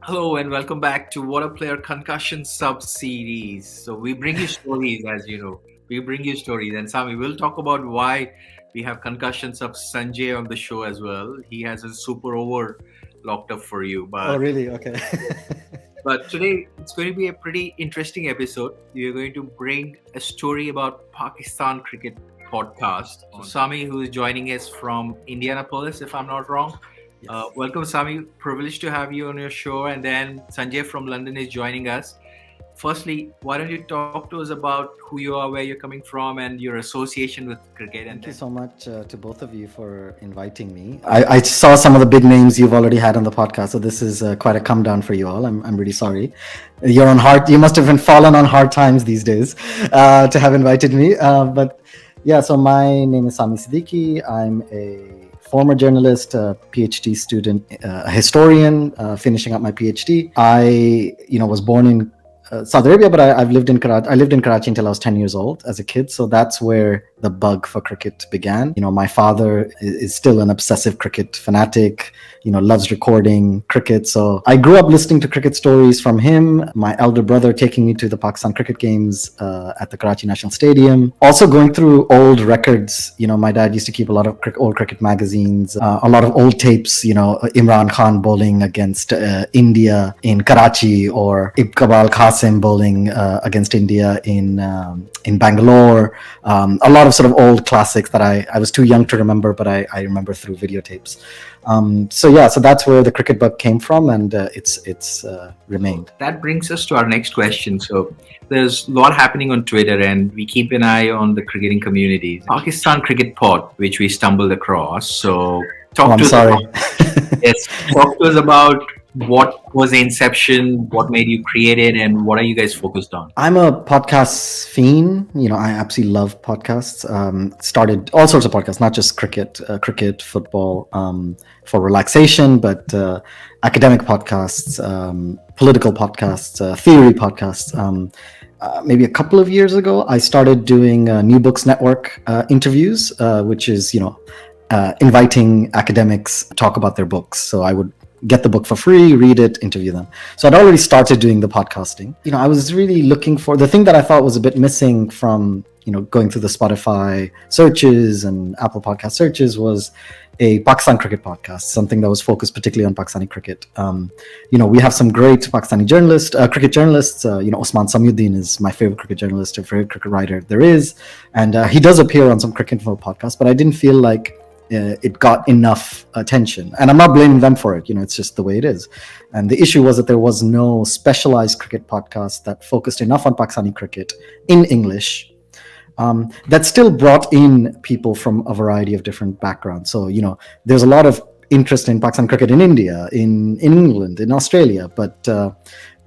Hello and welcome back to Waadaplaya Concussion Sub Series. So we bring you stories, as you know. We bring you stories, and Sami, we'll talk about why we have concussion sub Sanjay on the show as well. He has a super over locked up for you, Oh, but really? Okay. but today it's going to be a pretty interesting episode. We are going to bring a story about Pakistan Cricket podcast. So Sami, who is joining us from Indianapolis, if I'm not wrong. Yes. Welcome, Sami. Privileged to have you on your show. And then Sanjay from London is joining us. Firstly, why don't you talk to us about who you are, where you're coming from, and your association with cricket? Thank you so much to both of you for inviting me. I saw some of the big names you've already had on the podcast, so this is quite a come down for you all. I'm really sorry. You're on hard. You must have been fallen on hard times these days to have invited me. But yeah, so my name is Samee Siddiqui. I'm a former journalist, PhD student, a historian, finishing up my PhD. I, was born in Saudi Arabia, but I've lived in Karachi. I lived in Karachi until I was 10 years old as a kid. So that's where the bug for cricket began. My father is still an obsessive cricket fanatic, loves recording cricket. So I grew up listening to cricket stories from him, my elder brother taking me to the Pakistan cricket games at the Karachi National Stadium. Also going through old records. My dad used to keep a lot of old cricket magazines, a lot of old tapes, Imran Khan bowling against India in Karachi, or Iqbal Qasim bowling against India in Bangalore. A lot of sort of old classics that I was too young to remember, but I remember through videotapes. So that's where the cricket bug came from, and it's remained. That brings us to our next question. So there's a lot happening on Twitter, and we keep an eye on the cricketing communities. Pakistan Cricket Pod, which we stumbled across. So talk to us about what was the inception, what made you create it, and what are you guys focused on? I'm a podcast fiend. I absolutely love podcasts. Started all sorts of podcasts, not just cricket, football, for relaxation, but academic podcasts, political podcasts, theory podcasts. Maybe a couple of years ago, I started doing New Books Network interviews, which is, inviting academics to talk about their books. So I would get the book for free, read it, interview them. So I'd already started doing the podcasting. I was really looking for the thing that I thought was a bit missing from, going through the Spotify searches and Apple podcast searches was a Pakistan cricket podcast, something that was focused particularly on Pakistani cricket. We have some great Pakistani cricket journalists. Osman Samiuddin is my favorite cricket journalist, a favorite cricket writer there is. And he does appear on some cricket info podcasts, but I didn't feel like it got enough attention, and I'm not blaming them for it. It's just the way it is. And the issue was that there was no specialized cricket podcast that focused enough on Pakistani cricket in English, that still brought in people from a variety of different backgrounds. So there's a lot of interest in Pakistan cricket in India, in England, in Australia, but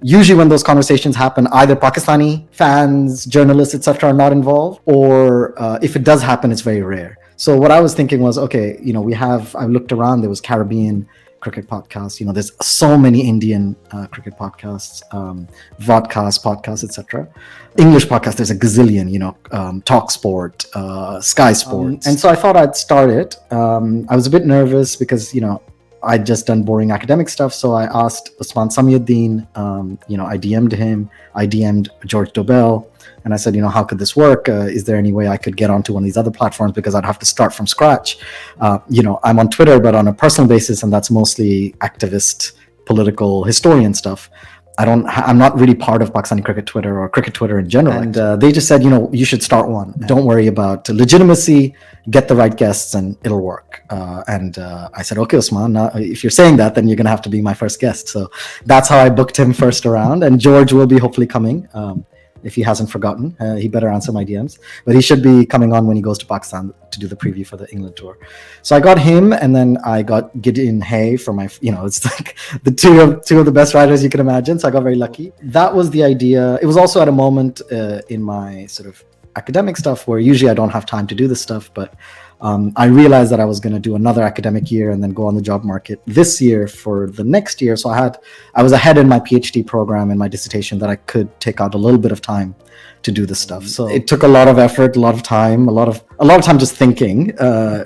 usually when those conversations happen, either Pakistani fans, journalists, etc. are not involved, or if it does happen, it's very rare. So what I was thinking was, okay, I looked around, there was Caribbean cricket podcasts, there's so many Indian cricket podcasts, vodcast podcasts, etc. English podcasts, there's a gazillion, Talk Sport, Sky Sports. And so I thought I'd start it. I was a bit nervous because, I'd just done boring academic stuff. So I asked Osman Samiuddin, I DM'd him, I DM'd George Dobell, and I said, how could this work? Is there any way I could get onto one of these other platforms? Because I'd have to start from scratch. I'm on Twitter, but on a personal basis, and that's mostly activist, political, historian stuff. I'm not really part of Pakistani cricket Twitter or cricket Twitter in general. And they just said, you should start one. Don't worry about legitimacy, get the right guests and it'll work. And I said, okay, Osman, now, if you're saying that, then you're going to have to be my first guest. So that's how I booked him first around. And George will be hopefully coming. If he hasn't forgotten, he better answer my DMs. But he should be coming on when he goes to Pakistan to do the preview for the England tour. So I got him, and then I got Gideon Hay for my, it's like the two of the best writers you can imagine. So I got very lucky. That was the idea. It was also at a moment in my sort of academic stuff where usually I don't have time to do this stuff, but I realized that I was going to do another academic year and then go on the job market this year for the next year. So I was ahead in my PhD program and my dissertation that I could take out a little bit of time to do this stuff. So it took a lot of effort, a lot of time, a lot of time just thinking,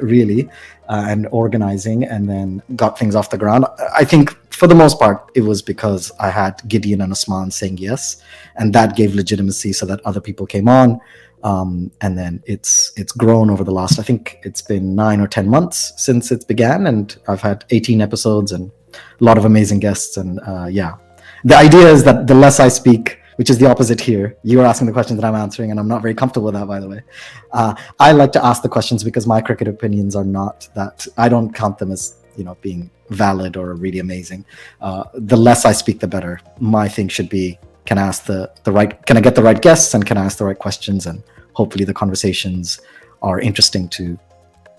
really, and organizing, and then got things off the ground. I think for the most part, it was because I had Gideon and Osman saying yes, and that gave legitimacy so that other people came on. And then it's grown over the last, I think it's been 9 or 10 months since it began, and I've had 18 episodes and a lot of amazing guests. And yeah, the idea is that the less I speak, which is the opposite here. You are asking the questions that I'm answering, and I'm not very comfortable with that, by the way. I like to ask the questions because my cricket opinions are not that, I don't count them as, being valid or really amazing. The less I speak, the better. My thing should be, can I ask can I get the right guests, and can I ask the right questions, and hopefully the conversations are interesting to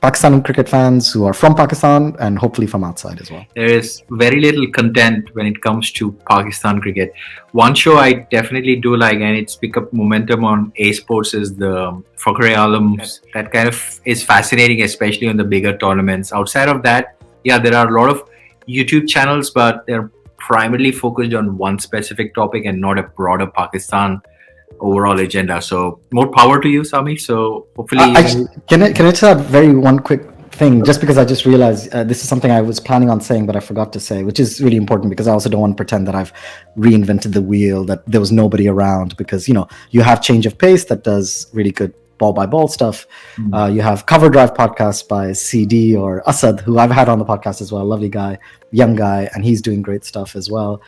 Pakistani cricket fans who are from Pakistan and hopefully from outside as well. There is very little content when it comes to Pakistan cricket. One show I definitely do like, and it's picked up momentum on A Sports, is the Fakhre Alam's. That kind of is fascinating, especially on the bigger tournaments. Outside of that, yeah, there are a lot of YouTube channels, but they're primarily focused on one specific topic and not a broader Pakistan overall agenda. So more power to you, Samee. So hopefully, can I just add one quick thing, just because I just realized this is something I was planning on saying but I forgot to say, which is really important because I also don't want to pretend that I've reinvented the wheel, that there was nobody around, because you have Change of Pace that does really good ball by ball stuff. You have Cover Drive podcast by CD or Asad, who I've had on the podcast as well, lovely guy, young guy, and he's doing great stuff as well.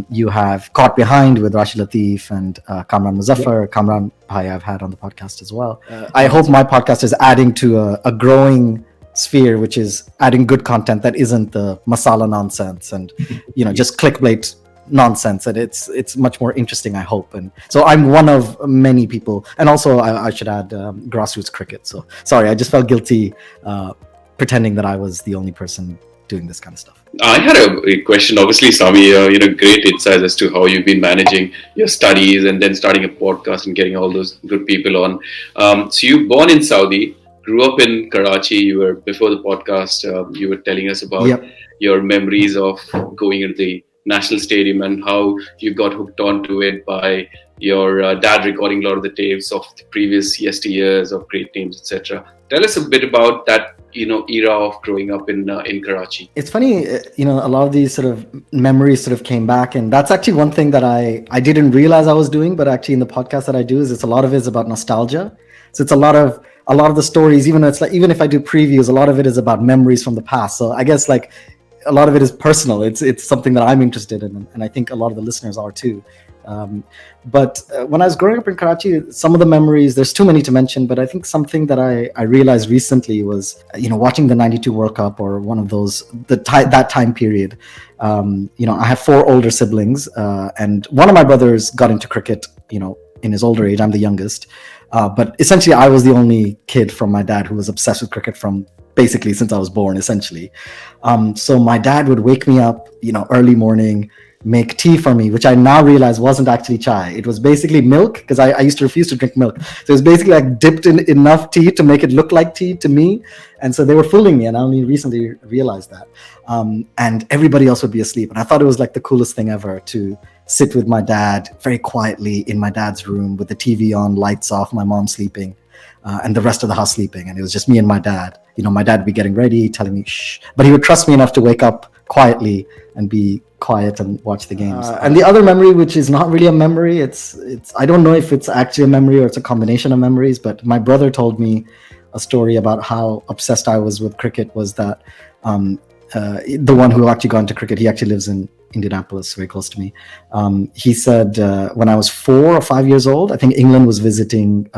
You have Caught Behind with Rashid Latif and Kamran Muzaffar. Kamran Bhai I've had on the podcast as well. I hope my podcast is adding to a growing sphere, which is adding good content that isn't the masala nonsense and just clickbait nonsense, and it's much more interesting, I hope. And so I'm one of many people, and also I should add grassroots cricket. So sorry, I just felt guilty pretending that I was the only person doing this kind of stuff. I had a question, obviously, Samee, great insights as to how you've been managing your studies and then starting a podcast and getting all those good people on. So you were born in Saudi, grew up in Karachi. You were, before the podcast, you were telling us about your memories of going into the National Stadium and how you got hooked onto it by your dad recording a lot of the tapes of the previous yesteryears of great teams, etc. Tell us a bit about that, era of growing up in Karachi. It's funny, a lot of these sort of memories sort of came back, and that's actually one thing that I didn't realize I was doing, but actually in the podcast that I do, is it's a lot of it is about nostalgia. So it's a lot of the stories, even if I do previews, a lot of it is about memories from the past. So I guess a lot of it is personal. It's something that I'm interested in, and I think a lot of the listeners are too. But when I was growing up in Karachi, some of the memories, there's too many to mention, but I think something that I realized recently was, watching the 92 World Cup, or one of those, that time period. I have 4 older siblings, and one of my brothers got into cricket, in his older age. I'm the youngest. But essentially, I was the only kid from my dad who was obsessed with cricket from basically since I was born, essentially. So my dad would wake me up, early morning, make tea for me, which I now realize wasn't actually chai. It was basically milk, because I used to refuse to drink milk. So it was basically dipped in enough tea to make it look like tea to me. And so they were fooling me, and I only recently realized that. And everybody else would be asleep. And I thought it was the coolest thing ever to sit with my dad very quietly in my dad's room with the TV on, lights off, my mom sleeping, and the rest of the house sleeping. And it was just me and my dad. My dad would be getting ready, telling me shh, but he would trust me enough to wake up quietly and be quiet and watch the games. And the other memory, which is not really a memory, it's I don't know if it's actually a memory or it's a combination of memories, but my brother told me a story about how obsessed I was with cricket. Was that the one who actually got into cricket, he actually lives in Indianapolis, very close to me. He said when I was 4 or 5 years old, I think England was visiting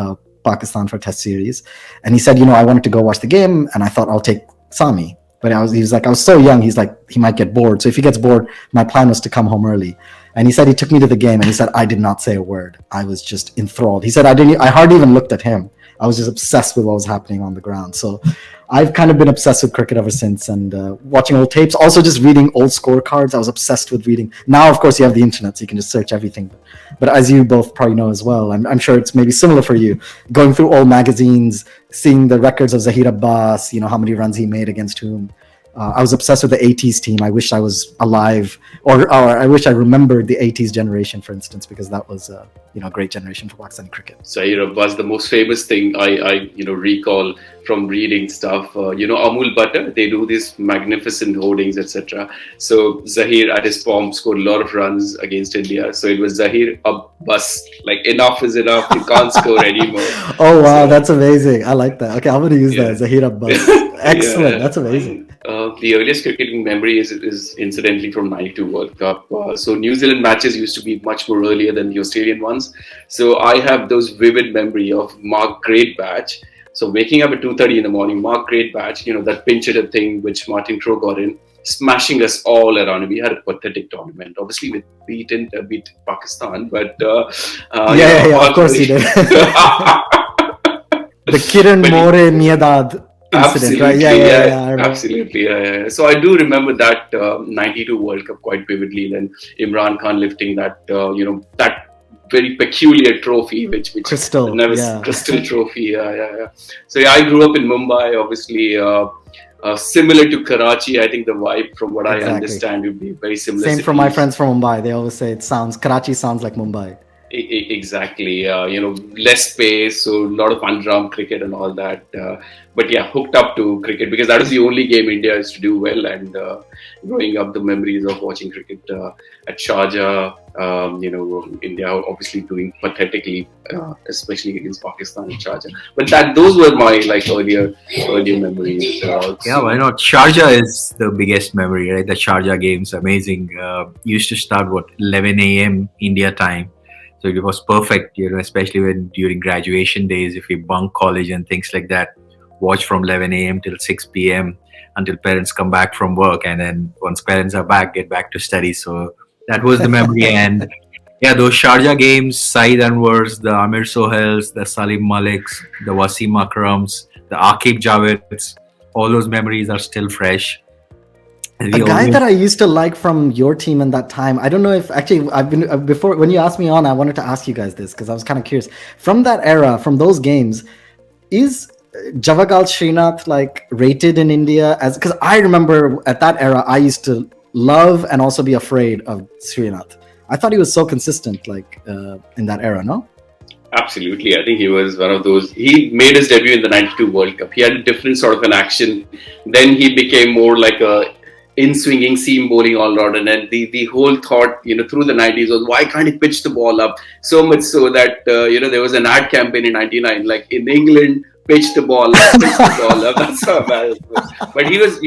Pakistan for a test series, and he said, I wanted to go watch the game, and I thought I'll take Samee. But he was like, I was so young, he's like, he might get bored. So if he gets bored, my plan was to come home early. And he said he took me to the game, and he said I did not say a word. I was just enthralled. He said I hardly even looked at him. I was just obsessed with what was happening on the ground. So I've kind of been obsessed with cricket ever since, and watching old tapes, also just reading old scorecards. I was obsessed with reading. Now, of course, you have the internet, so you can just search everything. But as you both probably know as well, I'm sure it's maybe similar for you, going through old magazines, seeing the records of Zahir Abbas, how many runs he made against whom. I was obsessed with the 80s team. I wish I was alive, or I wish I remembered the 80s generation, for instance, because that was a great generation for Pakistani cricket. Zahir Abbas, the most famous thing I recall from reading stuff. Amul Butter, they do these magnificent hoardings, etc. So Zahir at his palm scored a lot of runs against India. So it was Zahir Abbas, like enough is enough. You can't score anymore. Oh wow, So, that's amazing. I like that. Okay, I'm going to use yeah. that. Zahir Abbas. Excellent. Yeah. That's amazing. The earliest cricketing memory is incidentally from '92 World Cup. So New Zealand matches used to be much more earlier than the Australian ones. So I have those vivid memory of Mark Greatbatch. So waking up at 2:30 in the morning, Mark Greatbatch, that pinch hitter thing which Martin Crowe got in, smashing us all around. We had a pathetic tournament. Obviously, we didn't beat Pakistan, but Of course you did. The Kiran More Miandad incident, right? Yeah. Absolutely. So I do remember that '92 World Cup quite vividly. Then Imran Khan lifting that, that very peculiar trophy, which Crystal, crystal trophy. Yeah. So I grew up in Mumbai, obviously. Similar to Karachi, I think the vibe, from what I understand, would be very similar. Same from my friends from Mumbai. They always say Karachi sounds like Mumbai. Exactly. Less space, so a lot of undrum cricket and all that. But yeah, hooked up to cricket because that was the only game India used to do well. And growing up, the memories of watching cricket at Sharjah, India obviously doing pathetically, especially against Pakistan and Sharjah. But those were my earlier memories. Yeah, why not? Sharjah is the biggest memory, right? The Sharjah games, amazing. Used to start 11 a.m. India time. So it was perfect, especially when during graduation days, if we bunk college and things like that, watch from 11 a.m. till 6 p.m. until parents come back from work. And then once parents are back, get back to study. So that was the memory. And yeah, those Sharjah games, Saeed Anwars, the Amir Sohels, the Salim Maliks, the Wasim Akrams, the Aqib Javeds, all those memories are still fresh. A guy that I used to like from your team in that time, I don't know if actually I've been before when you asked me on, I wanted to ask you guys this because I was kind of curious. From that era, from those games, is Javagal Srinath like rated in India as, because I remember at that era I used to love and also be afraid of Srinath. I thought he was so consistent in that era, no? Absolutely. I think he was one of those. He made his debut in the '92 World Cup. He had a different sort of an action. Then he became more like a in-swinging seam bowling all-rounder, and then the whole thought through the 90s was, why can't he pitch the ball up? So much so that there was an ad campaign in '99, like, in England, pitch the ball up. That's how bad it was. But he was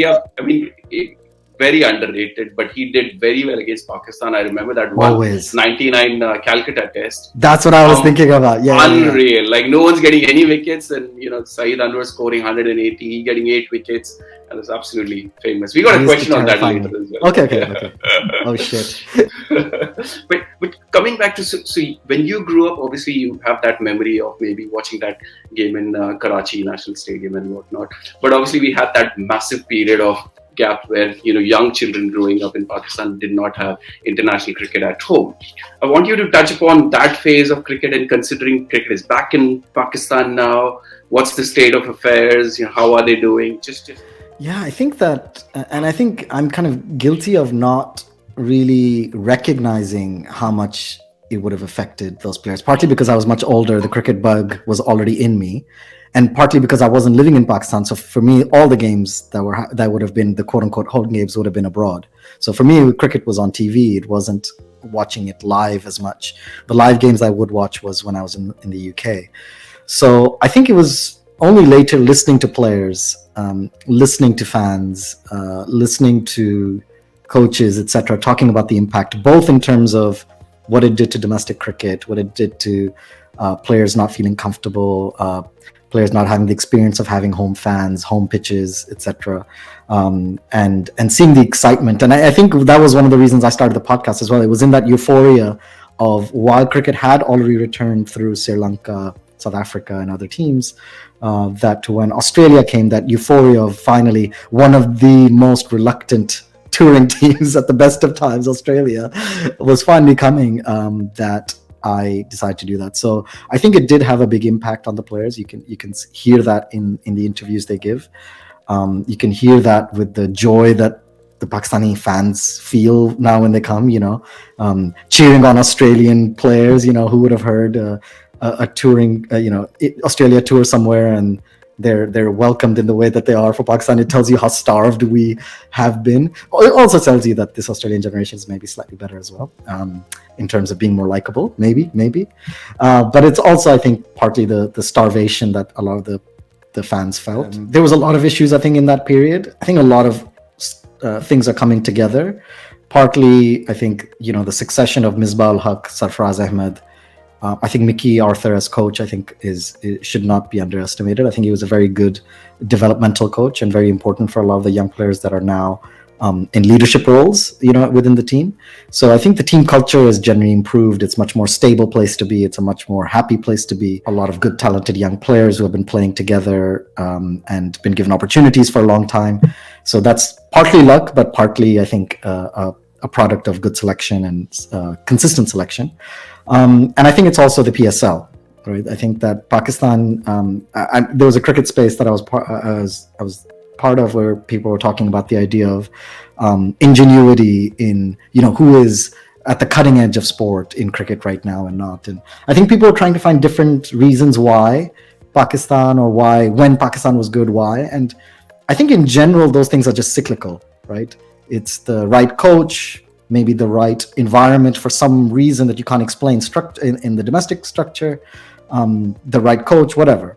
very underrated, but he did very well against Pakistan. I remember that one '99 Calcutta test. That's what I was thinking about. Unreal. Yeah. Like, no one's getting any wickets, and Saeed Anwar scoring 180, he getting 8 wickets. And it's absolutely famous. We got a question on that later as well. Okay. Oh shit. but coming back to so when you grew up, obviously you have that memory of maybe watching that game in Karachi National Stadium and whatnot. But obviously we had that massive period of gap where young children growing up in Pakistan did not have international cricket at home. I want you to touch upon that phase of cricket, and considering cricket is back in Pakistan now, what's the state of affairs? How are they doing? Just Yeah, I think that, and I think I'm kind of guilty of not really recognizing how much it would have affected those players. Partly because I was much older, the cricket bug was already in me, and partly because I wasn't living in Pakistan. So for me, all the games that would have been the quote unquote home games would have been abroad. So for me, cricket was on TV. It wasn't watching it live as much. The live games I would watch was when I was in the UK. So I think it was only later listening to players, listening to fans, listening to coaches, etc., talking about the impact, both in terms of what it did to domestic cricket, what it did to players not feeling comfortable, players not having the experience of having home fans, home pitches, etc., and seeing the excitement. And I think that was one of the reasons I started the podcast as well. It was in that euphoria of, while cricket had already returned through Sri Lanka, South Africa, and other teams, that when Australia came, that euphoria of finally one of the most reluctant touring teams at the best of times, Australia, was finally coming, that I decided to do that. So I think it did have a big impact on the players. You can hear that in the interviews they give. You can hear that with the joy that the Pakistani fans feel now when they come, cheering on Australian players. Who would have heard a touring, Australia tour somewhere, and they're welcomed in the way that they are for Pakistan. It tells you how starved we have been. It also tells you that this Australian generation is maybe slightly better as well, in terms of being more likable, maybe. But it's also, I think, partly the starvation that a lot of the fans felt. There was a lot of issues, I think, in that period. I think a lot of things are coming together. Partly, I think, the succession of Misbah ul Haq, Sarfraz Ahmed. I think Mickey Arthur as coach, I think, should not be underestimated. I think he was a very good developmental coach and very important for a lot of the young players that are now in leadership roles, within the team. So I think the team culture has generally improved. It's a much more stable place to be. It's a much more happy place to be. A lot of good, talented young players who have been playing together and been given opportunities for a long time. So that's partly luck, but partly, I think, a product of good selection and consistent selection. And I think it's also the PSL, right? I think that Pakistan, there was a cricket space that I was part of where people were talking about the idea of ingenuity in, who is at the cutting edge of sport in cricket right now and not. And I think people are trying to find different reasons why Pakistan, or when Pakistan was good, why. And I think in general, those things are just cyclical, right? It's the right coach, maybe the right environment for some reason that you can't explain in the domestic structure, the right coach, whatever.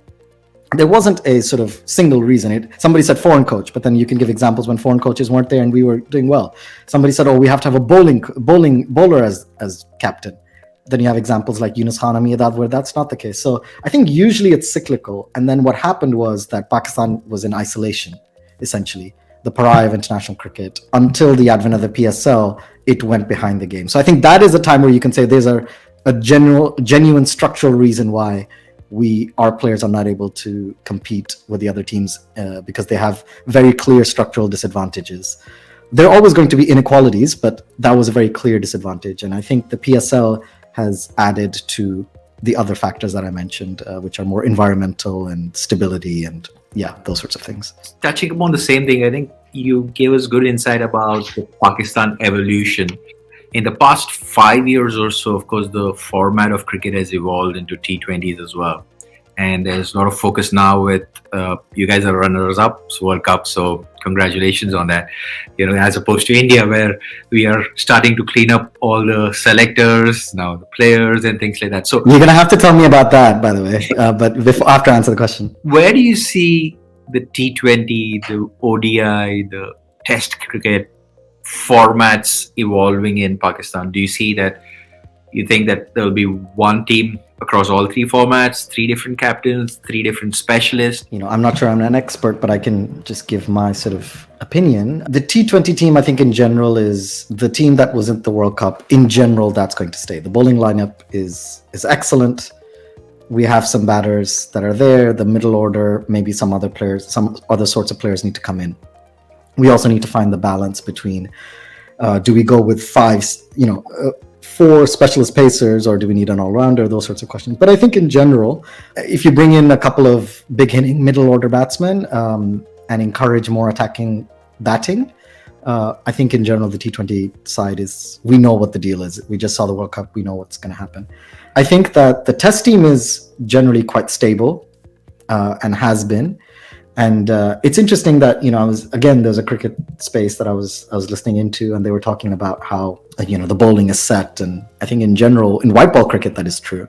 There wasn't a sort of single reason. Somebody said foreign coach, but then you can give examples when foreign coaches weren't there and we were doing well. Somebody said, we have to have a bowler as captain. Then you have examples like Yunus Khan and Miandad where that's not the case. So I think usually it's cyclical. And then what happened was that Pakistan was in isolation, essentially, the pariah of international cricket. Until the advent of the PSL, it went behind the game. So I think that is a time where you can say there's a genuine structural reason why our players are not able to compete with the other teams because they have very clear structural disadvantages. There are always going to be inequalities, but that was a very clear disadvantage. And I think the PSL has added to the other factors that I mentioned, which are more environmental and stability and those sorts of things. Touching upon the same thing, I think you gave us good insight about the Pakistan evolution. In the past 5 years or so, of course, the format of cricket has evolved into T20s as well. And there's a lot of focus now with you guys are runners-up World Cup, so congratulations on that. As opposed to India, where we are starting to clean up all the selectors, now the players and things like that. So you're gonna have to tell me about that, by the way. But after I answer the question, where do you see the T20, the ODI, the Test cricket formats evolving in Pakistan? Do you see that? You think that there will be one team across all three formats, three different captains, three different specialists? I'm not sure I'm an expert, but I can just give my sort of opinion. The T20 team, I think in general, is the team that was at the World Cup. In general, that's going to stay. The bowling lineup is excellent. We have some batters that are there. The middle order, maybe some other players, some other sorts of players need to come in. We also need to find the balance between, do we go with four specialist pacers, or do we need an all-rounder? Those sorts of questions. But I think in general, if you bring in a couple of big hitting middle order batsmen and encourage more attacking batting, I think in general the T20 side we know what the deal is. We just saw the World Cup. We know what's going to happen. I think that the Test team is generally quite stable and has been. And it's interesting that there's a cricket space that I was listening into, and they were talking about how the bowling is set, and I think in general in white ball cricket that is true.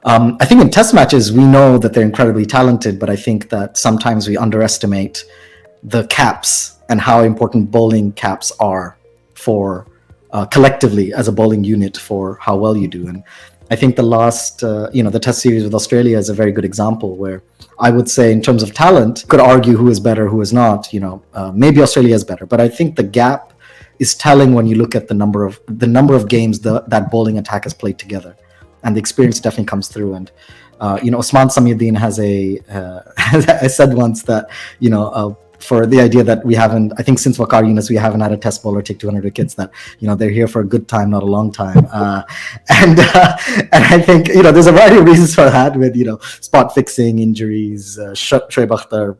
I think in Test matches we know that they're incredibly talented, but I think that sometimes we underestimate the caps and how important bowling caps are for collectively as a bowling unit for how well you do. And I think the last the Test series with Australia is a very good example where I would say in terms of talent, could argue who is better, who is not. Maybe Australia is better, but I think the gap is telling when you look at the number of games that bowling attack has played together, and the experience definitely comes through. And Osman Samiuddin has I said once that for the idea that we haven't, I think since Waqar Yunus, we haven't had a Test bowler take 200 wickets, that they're here for a good time, not a long time. And I think there's a variety of reasons for that, with spot fixing, injuries. Shoaib Akhtar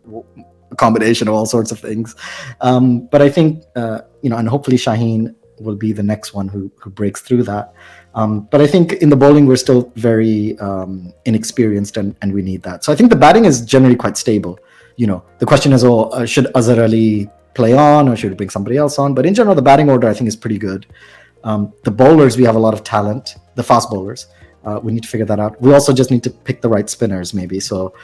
a combination of all sorts of things. But I think, and hopefully Shaheen will be the next one who breaks through that. But I think in the bowling, we're still very inexperienced and we need that. So I think the batting is generally quite stable. The question is, should Azhar Ali play on or should we bring somebody else on? But in general, the batting order, I think, is pretty good. The bowlers, we have a lot of talent, the fast bowlers. We need to figure that out. We also just need to pick the right spinners, maybe. So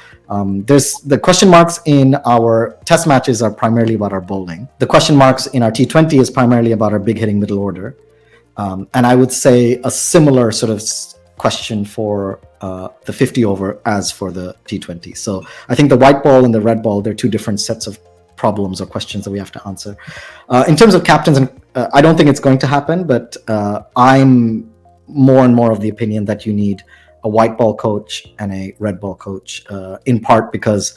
there's the question marks in our test matches are primarily about our bowling. The question marks in our T20 is primarily about our big hitting middle order. And I would say a similar sort of question for the 50 over as for the T20. So I think the white ball and the red ball, they're two different sets of problems or questions that we have to answer. In terms of captains, and I don't think it's going to happen, but I'm more and more of the opinion that you need a white ball coach and a red ball coach, in part because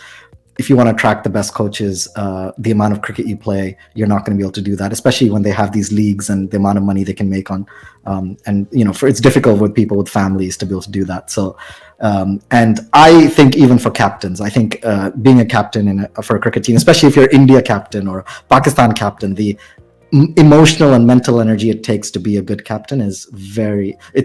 if you want to attract the best coaches, the amount of cricket you play, you're not going to be able to do that, especially when they have these leagues and the amount of money they can make on. It's difficult with people with families to be able to do that. So, and I think even for captains, I think being a captain for a cricket team, especially if you're India captain or Pakistan captain, the emotional and mental energy it takes to be a good captain it's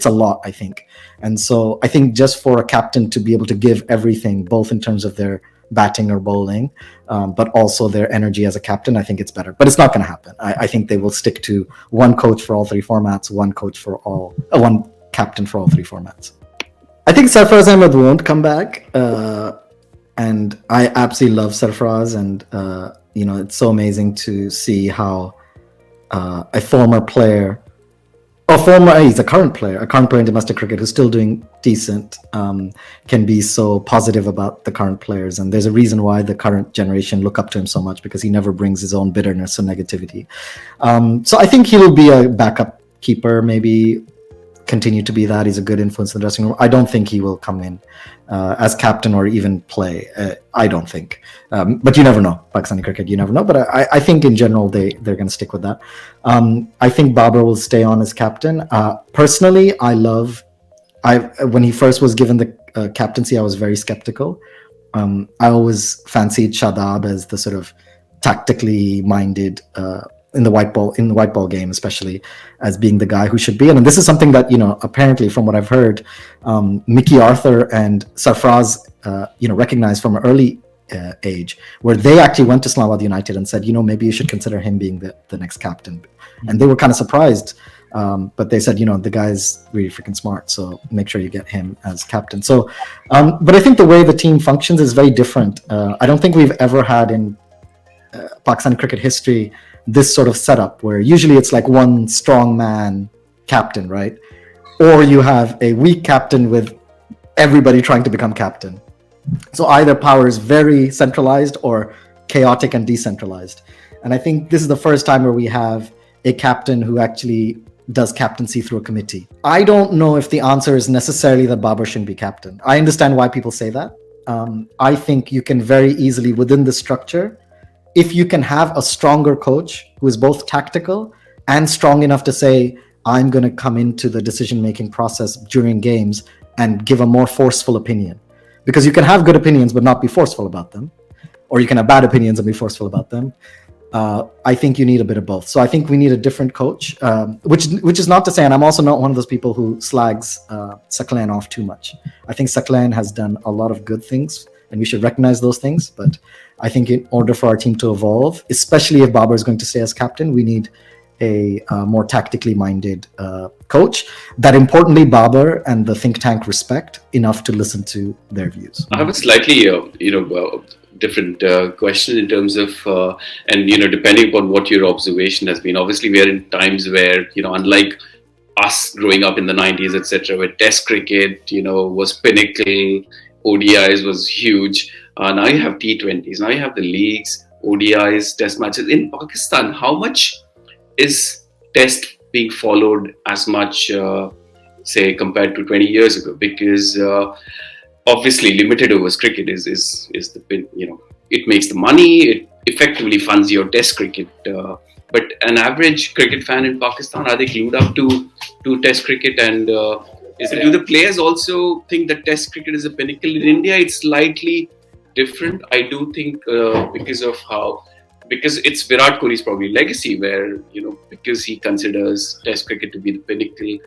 a lot, I think. And so I think just for a captain to be able to give everything, both in terms of their batting or bowling, but also their energy as a captain, I think it's better. But it's not going to happen. I think they will stick to one coach for all three formats, one captain for all three formats. I think Sarfaraz Ahmed won't come back, and I absolutely love Sarfaraz, and it's so amazing to see how a former player, he's a current player in domestic cricket who's still doing decent, can be so positive about the current players. And there's a reason why the current generation look up to him so much, because he never brings his own bitterness or negativity. So I think he'll be a backup keeper, maybe continue to be that. He's a good influence in the dressing room. I don't think he will come in as captain or even play. I don't think. But you never know. Pakistani cricket, you never know. But I think in general, they're going to stick with that. I think Babar will stay on as captain. Personally, when he first was given the captaincy, I was very skeptical. I always fancied Shadab as the sort of tactically minded in the white ball game, especially, as being the guy who should be. And this is something that, apparently from what I've heard, Mickey Arthur and Sarfraz, recognized from an early age, where they actually went to Islamabad United and said, maybe you should consider him being the next captain. And they were kind of surprised, but they said, the guy's really freaking smart, so make sure you get him as captain. So, but I think the way the team functions is very different. I don't think we've ever had in Pakistani cricket history this sort of setup where usually it's like one strong man captain, right? Or you have a weak captain with everybody trying to become captain. So either power is very centralized or chaotic and decentralized. And I think this is the first time where we have a captain who actually does captaincy through a committee. I don't know if the answer is necessarily that Babar shouldn't be captain. I understand why people say that. I think you can very easily, within the structure, if you can have a stronger coach who is both tactical and strong enough to say, I'm going to come into the decision-making process during games and give a more forceful opinion. Because you can have good opinions but not be forceful about them. Or you can have bad opinions and be forceful about them. I think you need a bit of both. So I think we need a different coach, which is not to say, and I'm also not one of those people who slags Saqlain off too much. I think Saqlain has done a lot of good things, and we should recognize those things. But I think in order for our team to evolve, especially if Babar is going to stay as captain, we need a more tactically minded coach that, importantly, Babar and the think tank respect enough to listen to their views. I have a slightly, different question in terms of, and depending upon what your observation has been. Obviously, we are in times where, unlike us growing up in the 90s, etc., where Test cricket, was pinnacle, ODIs was huge. Now you have T20s, now you have the leagues, ODIs, Test matches. In Pakistan, how much is Test being followed as much, say, compared to 20 years ago? Because obviously limited overs cricket is the, it makes the money, it effectively funds your Test cricket. But an average cricket fan in Pakistan, are they glued up to Test cricket? And do the players also think that Test cricket is a pinnacle? In India, it's slightly different. I do think because it's Virat Kohli's probably legacy, where because he considers Test cricket to be the pinnacle,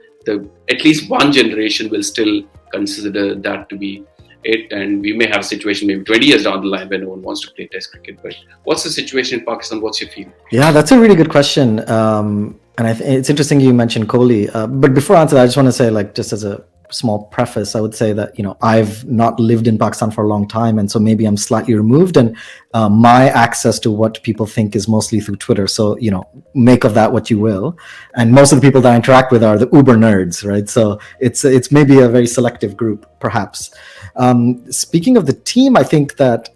at least one generation will still consider that to be it, and we may have a situation maybe 20 years down the line where no one wants to play Test cricket. But what's the situation in Pakistan? What's your feeling? Yeah, that's a really good question. And it's interesting you mentioned Kohli. But before I answer that, I just want to say, like, just as a small preface, I would say that, I've not lived in Pakistan for a long time. And so maybe I'm slightly removed, and my access to what people think is mostly through Twitter. So, make of that what you will. And most of the people that I interact with are the uber nerds, right? So it's maybe a very selective group, perhaps. Speaking of the team, I think that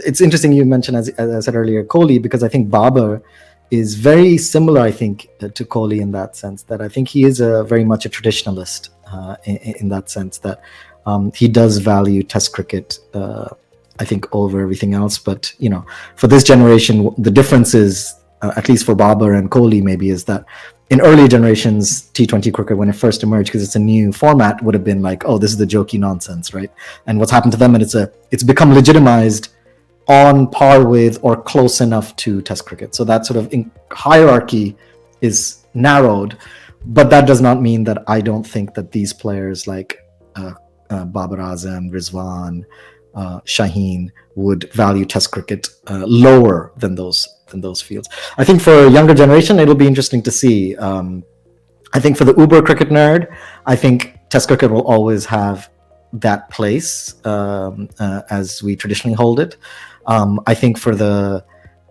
it's interesting you mentioned, as I said earlier, Kohli, because I think Babar is very similar, I think, to Kohli in that sense, that I think he is very much a traditionalist in that sense, that he does value Test cricket, I think, over everything else. But, for this generation, the difference is, at least for Babar and Kohli maybe, is that in earlier generations, T20 cricket, when it first emerged, because it's a new format, would have been like, oh, this is the jokey nonsense, right? And what's happened to them, and it's become legitimized on par with or close enough to Test cricket. So that sort of hierarchy is narrowed, but that does not mean that I don't think that these players like Babar Azam, Rizwan, Shaheen would value Test cricket lower than those fields. I think for a younger generation, it'll be interesting to see. I think for the uber cricket nerd, I think Test cricket will always have that place as we traditionally hold it. I think for the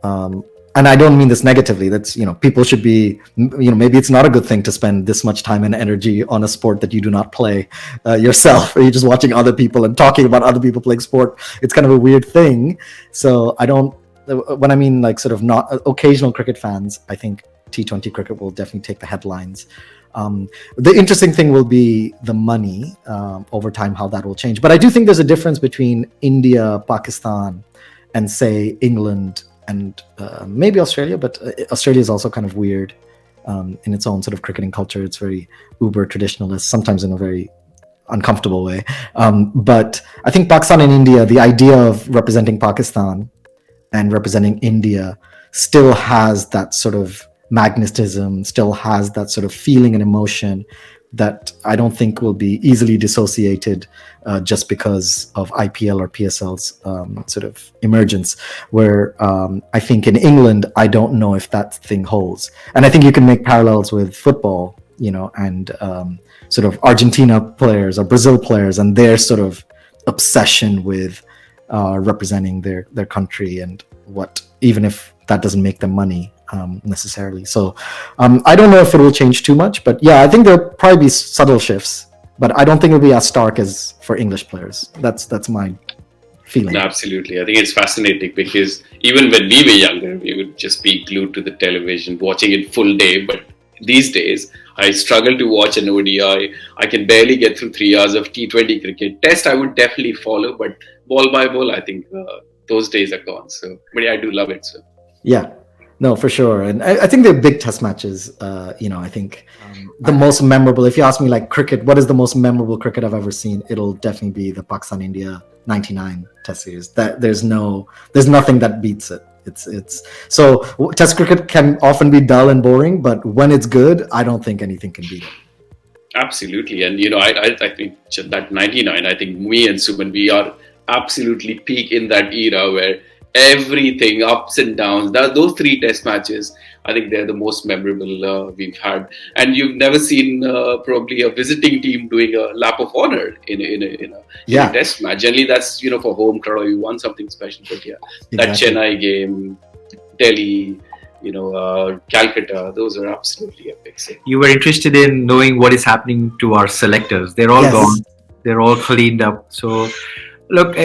and I don't mean this negatively, that's, people should be, maybe it's not a good thing to spend this much time and energy on a sport that you do not play yourself, or you're just watching other people and talking about other people playing sport. It's kind of a weird thing. So when I mean like sort of not occasional cricket fans, I think T20 cricket will definitely take the headlines. The interesting thing will be the money over time, how that will change. But I do think there's a difference between India, Pakistan, and say England and maybe Australia. But Australia is also kind of weird in its own sort of cricketing culture. It's very uber traditionalist, sometimes in a very uncomfortable way. But I think Pakistan and India, the idea of representing Pakistan and representing India still has that sort of magnetism, still has that sort of feeling and emotion that I don't think will be easily dissociated just because of IPL or PSL's sort of emergence, where I think in England, I don't know if that thing holds. And I think you can make parallels with football, and sort of Argentina players or Brazil players and their sort of obsession with representing their country, and what, even if that doesn't make them money necessarily. So I don't know if it will change too much, but yeah, I think there'll probably be subtle shifts, but I don't think it'll be as stark as for English players. That's my feeling. Absolutely. I think it's fascinating because even when we were younger, we would just be glued to the television, watching it full day. But these days, I struggle to watch an ODI. I can barely get through 3 hours of T20 cricket. Test, I would definitely follow, but ball by ball, I think those days are gone. So, but yeah, I do love it. So. Yeah, no, for sure. And I think they're big test matches. I think the most memorable, if you ask me like cricket, what is the most memorable cricket I've ever seen? It'll definitely be the Pakistan-India 99 test series. That there's nothing that beats it. It's so test cricket can often be dull and boring, but when it's good, I don't think anything can beat it. Absolutely. And, I think that 99, I think me and Suman, we are absolutely peak in that era where everything, ups and downs, those 3 test matches, I think they're the most memorable we've had. And you've never seen probably a visiting team doing a lap of honor in a test match. Generally, that's, for home crowd, or you want something special. But yeah, exactly. That Chennai game, Delhi, Calcutta, those are absolutely epic. So. You were interested in knowing what is happening to our selectors. They're all gone. They're all cleaned up. So, look,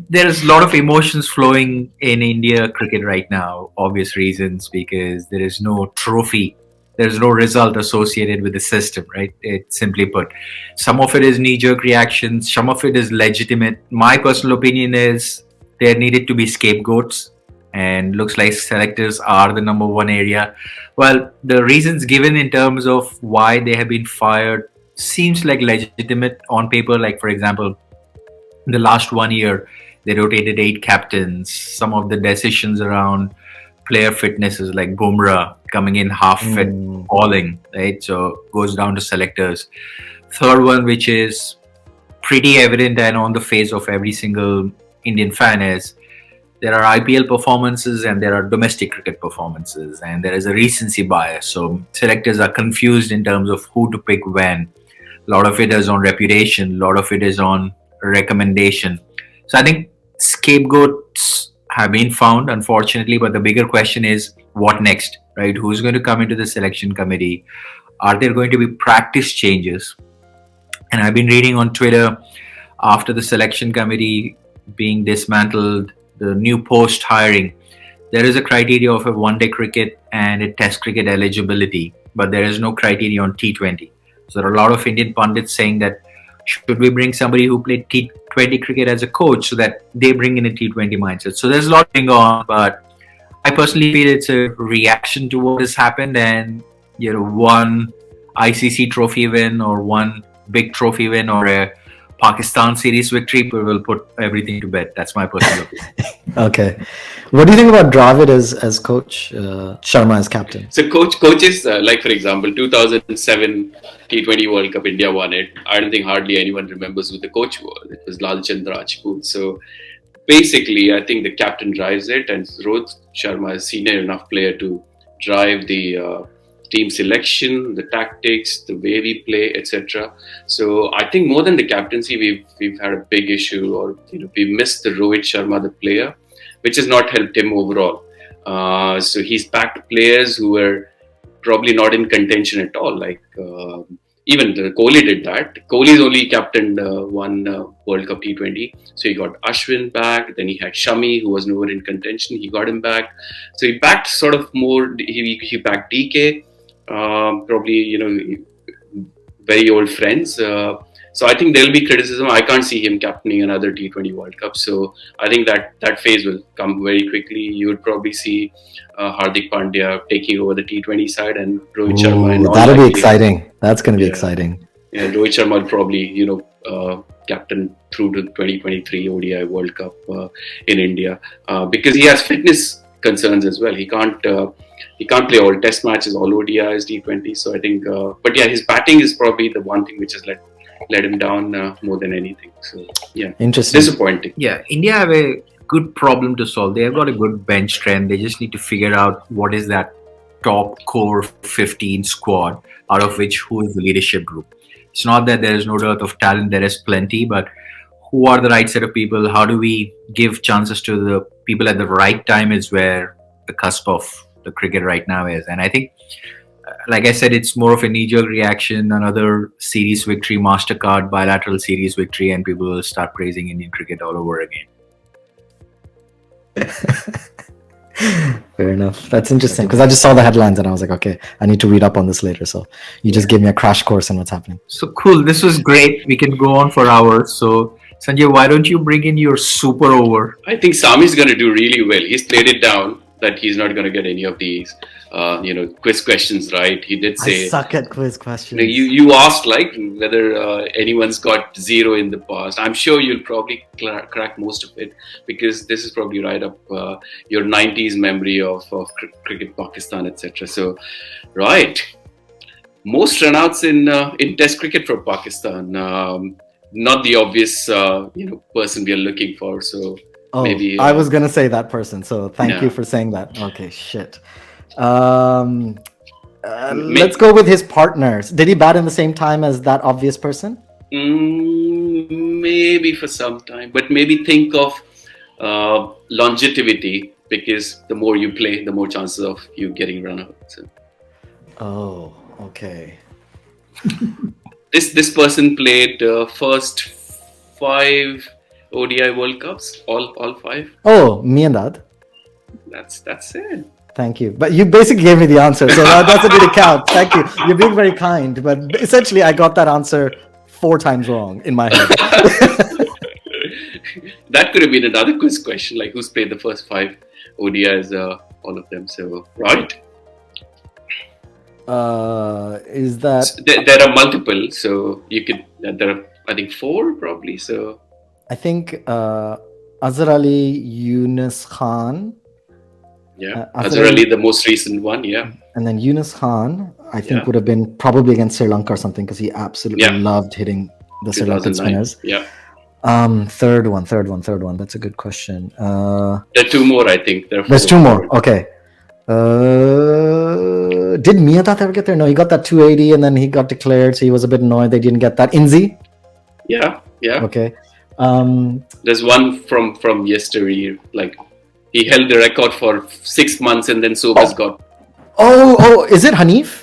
there's a lot of emotions flowing in India cricket right now, obvious reasons, because there is no trophy. There's no result associated with the system, right? It's simply put. Some of it is knee-jerk reactions. Some of it is legitimate. My personal opinion is there needed to be scapegoats, and looks like selectors are the number one area. Well, the reasons given in terms of why they have been fired seems like legitimate on paper. Like, for example, in the last 1 year, They rotated 8 captains. Some of the decisions around player fitness is like Bumrah coming in half fit, Mm. falling, right? So goes down to selectors. Third one, which is pretty evident and on the face of every single Indian fan, is there are IPL performances and there are domestic cricket performances, and there is a recency bias. So selectors are confused in terms of who to pick when. A lot of it is on reputation, a lot of it is on recommendation. So I think scapegoats have been found, unfortunately, but the bigger question is what next, right? Who's going to come into the selection committee? Are there going to be practice changes? And I've been reading on Twitter after the selection committee being dismantled, the new post hiring, there is a criteria of a one day cricket and a test cricket eligibility, but there is no criteria on T20. So there are a lot of Indian pundits saying that should we bring somebody who played T20 cricket as a coach so that they bring in a T20 mindset? So there's a lot going on, but I personally feel it's a reaction to what has happened, and one ICC trophy win or one big trophy win or a Pakistan series victory will put everything to bed. That's my personal opinion. Okay. What do you think about Dravid as coach, Sharma as captain? So coaches like for example 2007 T20 World Cup, India won it. I don't think hardly anyone remembers who the coach was. It was Lalchand Rajput. So basically, I think the captain drives it, and Rohit Sharma is senior enough player to drive the team selection, the tactics, the way we play, etc. So I think more than the captaincy, we've had a big issue, or we missed the Rohit Sharma, the player, which has not helped him overall. So he's backed players who were probably not in contention at all. Like even Kohli did that. Kohli's only captained one World Cup T20. So he got Ashwin back. Then he had Shami, who was nowhere in contention. He got him back. So he backed sort of more. He backed DK. Probably very old friends. So I think there'll be criticism. I can't see him captaining another T20 World Cup. So I think that phase will come very quickly. You would probably see Hardik Pandya taking over the T20 side, and Rohit Sharma. And that'll be exciting. That's going to be exciting. Yeah, Rohit Sharma will probably captain through to 2023 ODI World Cup in India because he has fitness concerns as well. He can't play all Test matches, all ODIs, T20. So I think, but yeah, his batting is probably the one thing which has let him down more than anything. So yeah, interesting, disappointing. Yeah, India have a good problem to solve. They have got a good bench strength. They just need to figure out what is that top core 15 squad, out of which who is the leadership group. It's not that there is no dearth of talent, there is plenty, but who are the right set of people? How do we give chances to the people at the right time is where the cusp of the cricket right now is. And I think, like I said, it's more of a knee-jerk reaction, another series victory, MasterCard, bilateral series victory, and people will start praising Indian cricket all over again. Fair enough. That's interesting because I just saw the headlines and I was like, okay, I need to read up on this later. So you just gave me a crash course on what's happening. So cool. This was great. We can go on for hours. So Sanjay, why don't you bring in your super over? I think Samee's going to do really well. He's played it down that he's not going to get any of these quiz questions right. He did say I suck at quiz questions. You asked like whether anyone's got zero in the past. I'm sure you'll probably crack most of it because this is probably right up your 90s memory of cricket, Pakistan, etc. So right, most runouts in Test cricket for Pakistan. Not the obvious person we are looking for. So maybe I was gonna say that person. So thank you for saying that. Okay, shit. Let's go with his partners. Did he bat in the same time as that obvious person? Maybe for some time, but maybe think of longevity because the more you play, the more chances of you getting run out. So. Oh, okay. This person played first 5 ODI World Cups, all 5. Oh, Miandad. That's it. Thank you. But you basically gave me the answer, so that doesn't really count. Thank you. You're being very kind, but essentially I got that answer 4 times wrong in my head. That could have been another quiz question, like who's played the first 5 ODIs, all of them. So, right. Is that... So there are multiple, so you could... There are, I think, 4 probably, so... I think Azhar Ali, Yunus Khan. Yeah, Azhar Azhar Ali, Ali, the most recent one. Yeah, and then Yunus Khan, I think yeah, would have been probably against Sri Lanka or something because he absolutely yeah. loved hitting the Sri Lankan 2009. spinners. Yeah, Third one. That's a good question. there are two more. I think there are There's four. two more. Okay. Did Miandad ever get there? No, he got that 280 and then he got declared, so he was a bit annoyed they didn't get that. Inzi? Yeah, yeah. Okay. There's one from yesterday. Like he held the record for 6 months, and then Sobers got. Is it Hanif?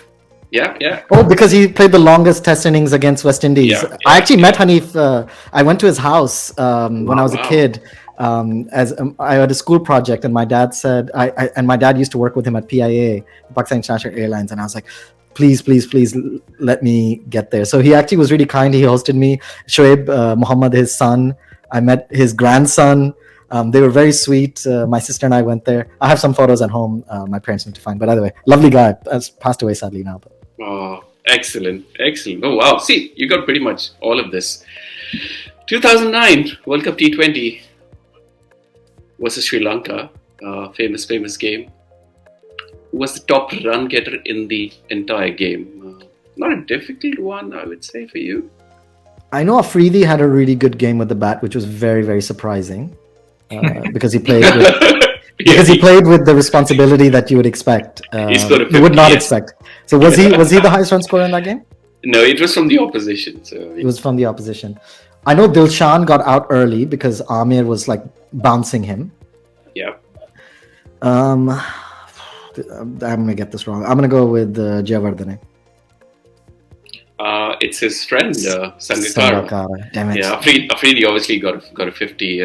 Yeah, yeah. Oh, because he played the longest test innings against West Indies. Yeah, I yeah, actually met Hanif. I went to his house when I was a wow. kid. As I had a school project, and my dad said, and my dad used to work with him at PIA, Pakistan International Airlines, and I was like, please, let me get there. So he actually was really kind. He hosted me. Shoaib Muhammad, his son. I met his grandson. They were very sweet. My sister and I went there. I have some photos at home. My parents need to find. But either way, lovely guy. Has passed away sadly now. But. Oh, excellent. Oh, wow. See, you got pretty much all of this. 2009 World Cup T20 versus Sri Lanka. Famous game. Who was the top run getter in the entire game? Not a difficult one, I would say, for you. I know Afridi had a really good game with the bat, which was very, very surprising because he played with the responsibility that you would expect. You would not expect. So was he the highest run scorer in that game? No, it was from the opposition. So it was from the opposition. I know Dilshan got out early because Amir was like bouncing him. Yeah. I'm gonna get this wrong. I'm gonna go with Jayawardene. It's his friend Sangakkara. Damn it. Yeah, Afridi obviously got a 50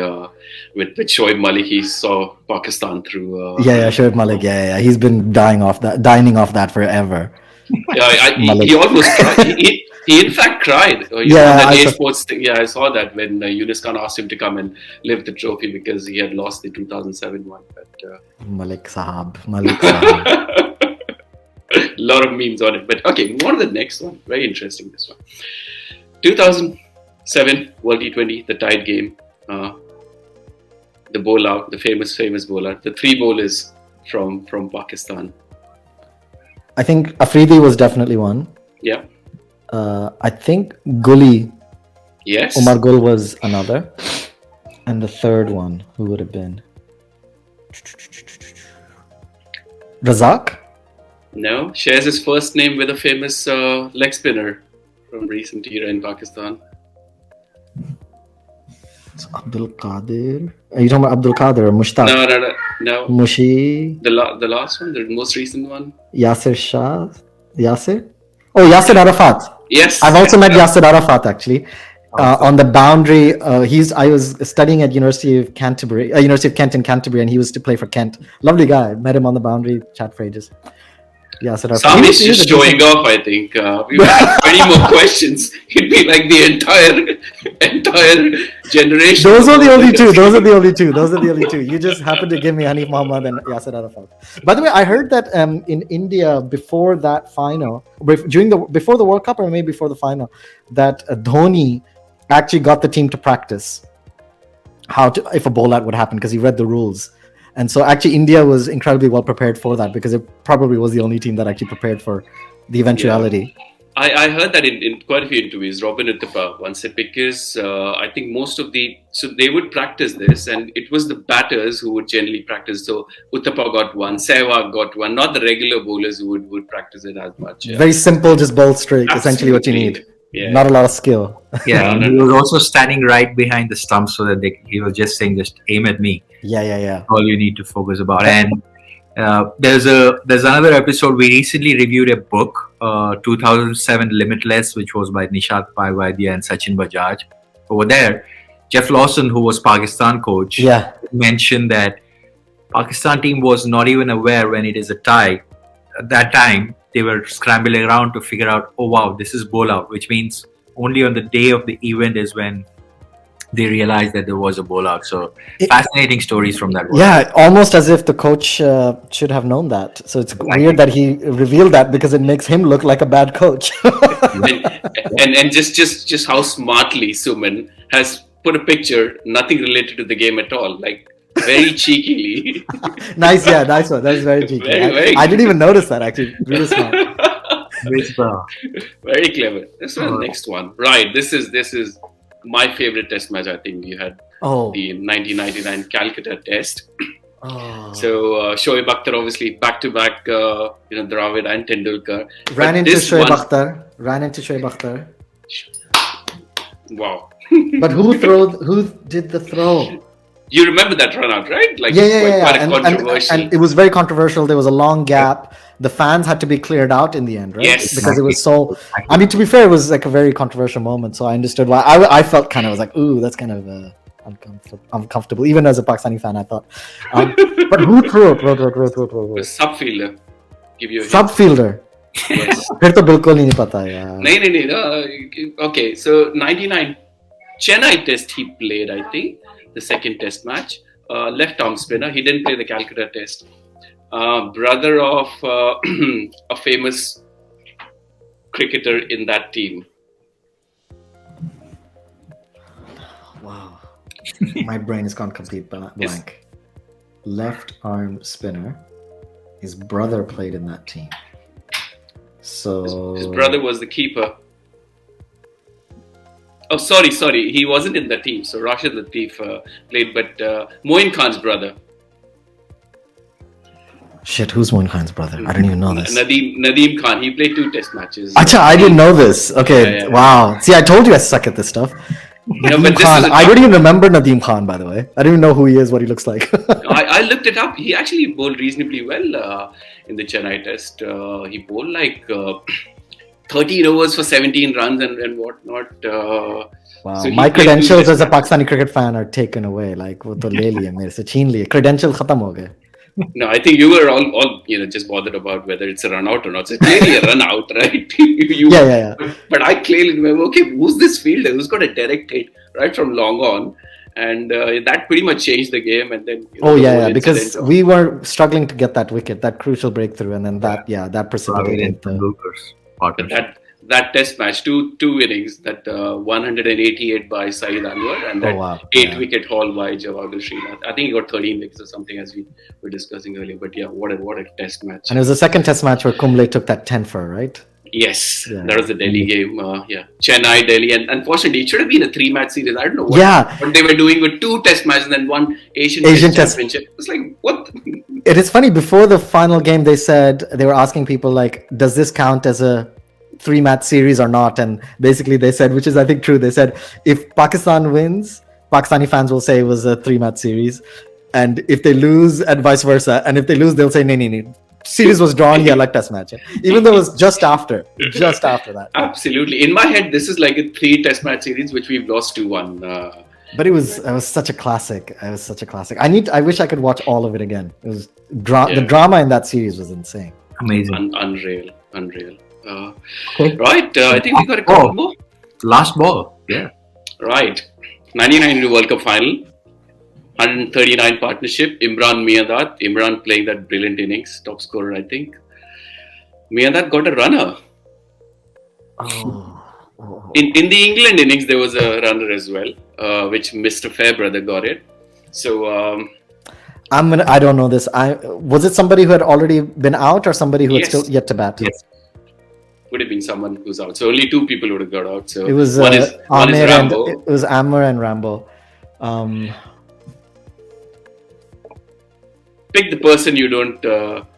with Shoaib Malik. He saw Pakistan through. Shoaib Malik. Yeah. He's been dining off that forever. He almost cried. He in fact cried. That sports thing. Yeah, I saw that when Yunus Khan asked him to come and lift the trophy because he had lost the 2007 one. But Malik Sahab. A lot of memes on it. But okay, move on to the next one. Very interesting, this one. 2007 World T20, the tied game. The bowl out, the famous bowl out. The three bowlers from Pakistan. I think Afridi was definitely one. Yeah. I think Gully. Yes. Omar Gul was another. And the third one, who would have been? Razak? No, shares his first name with a famous leg spinner from recent era in Pakistan. It's Abdul Qadir. Are you talking about Abdul Qadir or Mushtaq? No. Mushi. The last one, the most recent one. Yasir Shah. Yasir? Oh, Yasir Arafat. Yes. I've also met Yasir Arafat actually. On the boundary, I was studying at University of Kent in Canterbury, and he used to play for Kent. Lovely guy. Met him on the boundary, chat for ages. Samee's just showing off, I think. We have 20 more questions. It'd be like the entire generation. Those are the only two. You just happened to give me Hanif Muhammad and Yasir Arafat. By the way, I heard that in India before that final, before the World Cup or maybe before the final, that Dhoni actually got the team to practice if a bowlout would happen because he read the rules. And so actually India was incredibly well prepared for that because it probably was the only team that actually prepared for the eventuality. Yeah. I heard that in quite a few interviews. Robin Uthappa once said because I think so they would practice this, and it was the batters who would generally practice. So Uthappa got one, Sehwag got one, not the regular bowlers who would practice it as much. Yeah. Very simple, just bowl straight, essentially what you need. Yeah. Not a lot of skill. Yeah, and he was also standing right behind the stump so that he was just saying, just aim at me. Yeah. All you need to focus about. And there's another episode. We recently reviewed a book, 2007 Limitless, which was by Nishat Paivadia and Sachin Bajaj. Over there, Jeff Lawson, who was Pakistan coach, mentioned that Pakistan team was not even aware when it is a tie. At that time, they were scrambling around to figure out, oh wow, this is bowl out, which means only on the day of the event is when they realized that there was a bowl out. So fascinating stories from that. Yeah, almost as if the coach should have known that. So it's weird that he revealed that because it makes him look like a bad coach. and just how smartly Suman has put a picture, nothing related to the game at all, like very cheekily. Nice, yeah, nice one. That's very cheeky. I didn't even notice that actually. Really smart. Very clever. This was Uh, next one. Right. This is my favorite test match. I think you had Oh. the 1999 Calcutta test. Oh. So Shoaib Akhtar obviously back to back, Dravid and Tendulkar. Ran But into this Shoaib one- Akhtar. Wow. But who did the throw? You remember that run out, right? Like Yeah. quite a And controversial. it was very controversial. There was a long gap. The fans had to be cleared out in the end, right? Yes. Because it was so. I mean, to be fair, it was like a very controversial moment. So I understood why. I felt kind of was like, ooh, that's kind of uncomfortable. Even as a Pakistani fan, I thought. But who threw it? The subfielder. Give you a hint. Subfielder. Yes. फिर तो बिल्कुल ही नहीं पता यार. No. Okay, so 99 Chennai test he played, I think, the second test match. Left arm spinner. He didn't play the Calcutta test. Brother of a famous cricketer in that team. Wow. My brain has gone complete blank. Left arm spinner. His brother played in that team. So His brother was the keeper. Oh, sorry. He wasn't in the team. So Rashid Latif played, but Moin Khan's brother. Shit, who's Moin Khan's brother? I don't even know this. Nadeem Khan. He played 2 test matches. Acha, I didn't know this. Okay, Yeah. wow. See, I told you I suck at this stuff. No, Nadeem but this Khan. is a I don't even remember Nadeem Khan, by the way. I don't even know who he is, what he looks like. I looked it up. He actually bowled reasonably well in the Chennai test. He bowled like 13 overs for 17 runs and whatnot. Wow. So he My played 2 credentials test as a Pakistani cricket fan are taken away. Like, वो तो ले लिए मेरे से छीन लिए. Credential खत्म हो गए. No, I think you were all just bothered about whether it's a run out or not. So it's clearly a run out, right? Yeah. But I clearly remember, okay, who's this fielder who's got a direct hit right from long on? And that pretty much changed the game. And then Oh the yeah, whole because incident of- we were struggling to get that wicket, that crucial breakthrough, and then that Dravid precipitated and the. Tendulkar's partnership. that test match, two innings, that 188 by Saeed Anwar and that Oh wow! 8-wicket haul by Jawahir Srinath. I think he got 13 wickets or something, as we were discussing earlier. But yeah, what a test match. And it was the second test match where Kumble took that 10 for, right? Yes, Yeah. that was the Delhi game. Chennai, Delhi, and unfortunately, it should have been a 3-match series. I don't know what they were doing with 2 test matches and then 1 Asian Test. Championship. It's like, what? It is funny. Before the final game, they said they were asking people like, "Does this count as a 3-match series or not?" And basically, they said, which is I think true. They said if Pakistan wins, Pakistani fans will say it was a 3-match series, and if they lose, and vice versa. And if they lose, they'll say, "No. Series was drawn, yeah, like test match." Even though it was just after that. Absolutely. In my head, this is like a 3 test match series, which we've lost 2-1. But it was such a classic. I wish I could watch all of it again. It was the drama in that series was insane. Amazing. Unreal. Okay. Right. I think we got a couple more. Last ball. Yeah. Right. 99 World Cup final. 139 partnership. Imran Miandad. Imran playing that brilliant innings. Top scorer, I think. Miandad got a runner. Oh. In the England innings, there was a runner as well, which Mr. Fairbrother got it. So I don't know this. Was it somebody who had already been out or somebody who had Yes. still yet to bat? Yes. would have been someone who's out. So only 2 people would have got out. So It was one is Rambo. it was Amir and Rambo. Pick the person you don't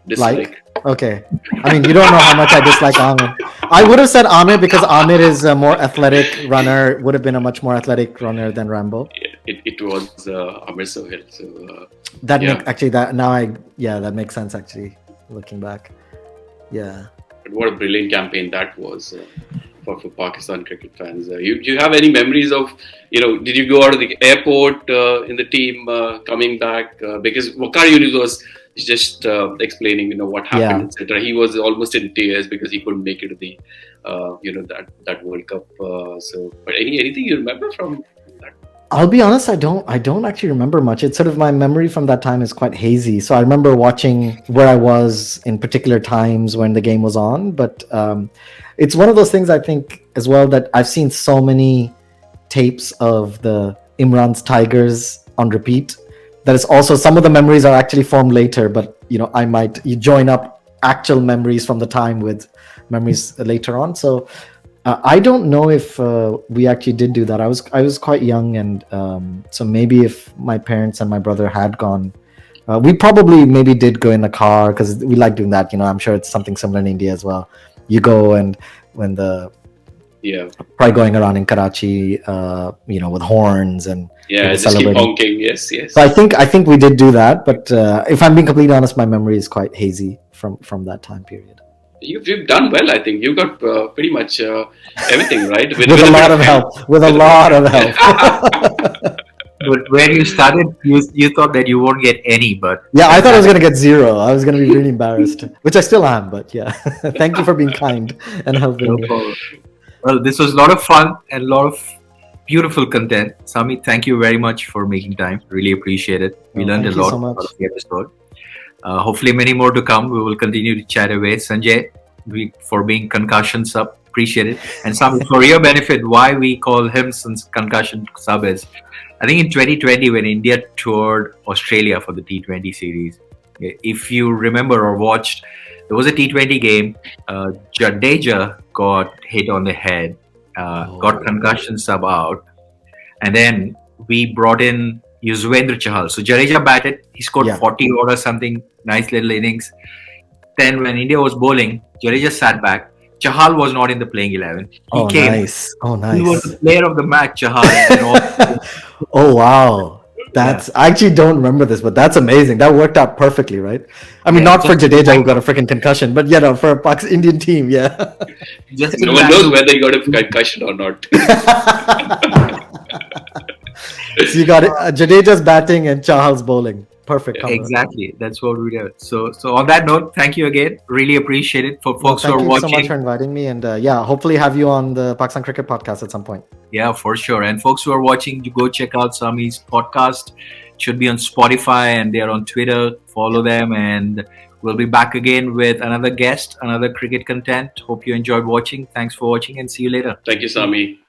dislike. Okay. I mean, you don't know how much I dislike Amir. I would have said Amir because Amir is a more athletic runner, would have been a much more athletic runner than Rambo. It was Amir Sohail. So That yeah. that makes sense actually, looking back. Yeah. But what a brilliant campaign that was for Pakistan cricket fans. You have any memories of, did you go out of the airport in the team coming back? Because Waqar Yunus was just explaining, what happened, etc. He was almost in tears because he couldn't make it to the, that World Cup. But anything you remember from that? I'll be honest, I don't actually remember much. It's sort of my memory from that time is quite hazy. So I remember watching where I was in particular times when the game was on. But it's one of those things I think as well that I've seen so many tapes of the Imran's Tigers on repeat. There is also some of the memories are actually formed later, but I might you join up actual memories from the time with memories later on. So I don't know if we actually did do that. I was quite young, and so maybe if my parents and my brother had gone, we probably maybe did go in the car because we like doing that. I'm sure it's something similar in India as well. You go, and when the Yeah. probably going around in Karachi, with horns and Yeah, maybe just keep celebrating. honking. Yes, yes. So I think we did do that, but if I'm being completely honest, my memory is quite hazy from that time period. You've done well, I think. You got pretty much everything right. With a bit lot of help. help. With a lot of help. But where you started, you thought that you won't get any, but Yeah, I thought I was going to get 0. I was going to be really embarrassed, which I still am, but yeah. Thank you for being kind and helping no me. problem. Well, this was a lot of fun and a lot of beautiful content. Samee, thank you very much for making time. Really appreciate it. We learned a Thank you lot so out much. of the episode. Hopefully, many more to come. We will continue to chat away. Sanjay, for being concussion sub, appreciate it. And Samee, for your benefit, why we call him since concussion sub is, I think in 2020 when India toured Australia for the T20 series, if you remember or watched, there was a T20 game. Jadeja got hit on the head, got concussion sub out, and then we brought in Yuzvendra Chahal. So Jadeja batted, he scored Yeah. 40 or something, nice little innings. Then when India was bowling, Jadeja sat back. Chahal was not in the playing 11. He came. Nice. Oh, He was nice. the player of the match, Chahal. And all. Oh, wow. I actually don't remember this, but that's amazing. That worked out perfectly, right? I mean, Yeah, not for just Jadeja who got a freaking concussion, but for a Indian team, yeah. just No in one that- knows whether you got a concussion or not. So you got Jadeja's batting and Chahal's bowling. Perfect. combo. Exactly. That's what we do. So on that note, thank you again. Really appreciate it. For Well, folks who thank are you watching, so much for inviting me, and hopefully have you on the Pakistan Cricket podcast at some point. yeah, for sure. And folks who are watching, you go check out Samee's podcast. It should be on Spotify and they're on Twitter. Follow them, and we'll be back again with another guest, another cricket content. Hope you enjoyed watching. Thanks for watching, and see you later. Thank you, Samee.